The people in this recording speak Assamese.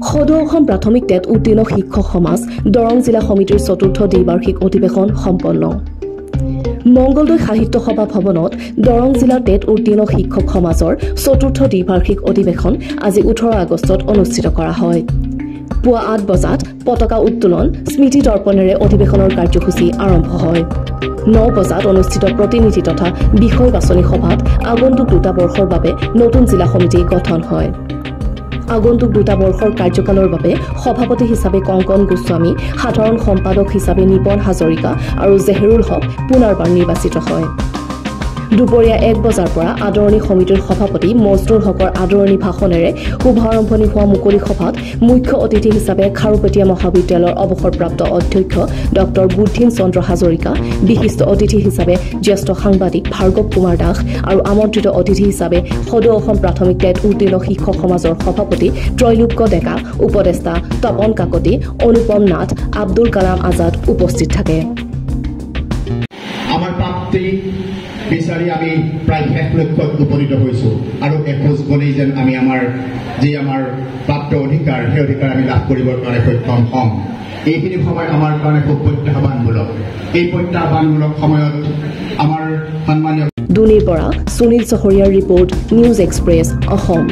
সদৌ অসম প্ৰাথমিক টেট উত্তীৰ্ণ শিক্ষক সমাজ দৰং জিলা সমিতিৰ চতুৰ্থ দ্বিবাৰ্ষিক অধিৱেশন সম্পন্ন। মংগলদৈ সাহিত্য সভা ভৱনত দৰং জিলা টেট উত্তীৰ্ণ শিক্ষক সমাজৰ চতুৰ্থ দ্বিবাৰ্ষিক অধিৱেশন আজি 18 আগষ্টত অনুষ্ঠিত কৰা হয়। পুৱা 8 বজাত পতাকা উত্তোলন স্মৃতি দৰ্পণেৰে অধিৱেশনৰ কাৰ্যসূচী আৰম্ভ হয়। 9 বজাত অনুষ্ঠিত প্ৰতিনিধি তথা বিষয় বাছনি সভাত আগন্তুক 2টা বৰ্ষৰ বাবে নতুন জিলা সমিতি গঠন হয়। আগন্তুক 2টা বৰ্ষৰ কাৰ্যকালৰ বাবে সভাপতি হিচাপে কংকন গোস্বামী, সাধাৰণ সম্পাদক হিচাপে নিপন হাজৰিকা আৰু জেহেৰুল হক পুনৰবাৰ নিৰ্বাচিত হয়। দুপৰীয়া 1 বজাৰ পৰা আদৰণি সমিতিৰ সভাপতি মজনুৰ হকৰ আদৰণি ভাষণেৰে শুভাৰম্ভণি হোৱা মুকলি সভাত মুখ্য অতিথি হিচাপে খাৰুপেটীয়া মহাবিদ্যালয়ৰ অৱসৰপ্ৰাপ্ত অধ্যক্ষ ডক্টৰ বুদ্ধিন চন্দ্ৰ হাজৰিকা, বিশিষ্ট অতিথি হিচাপে জ্যেষ্ঠ সাংবাদিক ভাৰ্গৱ কুমাৰ দাস আৰু আমন্ত্ৰিত অতিথি হিচাপে সদৌ অসম প্ৰাথমিক টেট উত্তীৰ্ণ শিক্ষক সমাজৰ সভাপতি ত্ৰৈলোক্য ডেকা, উপদেষ্টা তপন কাকতি, অনুপম নাথ, আব্দুল কালাম আজাদ উপস্থিত থাকে। আমাৰ প্ৰাপ্তি বিচাৰি আমি প্ৰায় শেষ লক্ষ্যত উপনীত হৈছোঁ আৰু এখোজ গলেই যেন আমি আমাৰ প্ৰাপ্ত অধিকাৰ সেই অধিকাৰ আমি লাভ কৰিবৰ কাৰণে সক্ষম হ'ম। এইখিনি সময় আমাৰ কাৰণে খুব প্ৰত্যাহ্বানমূলক। এই প্ৰত্যাহ্বানমূলক সময়ত আমাৰ সন্মানীয় দুনিৰ পৰা সুনীল চহৰীয়াৰ ৰিপৰ্ট, নিউজ এক্সপ্ৰেছ অসম।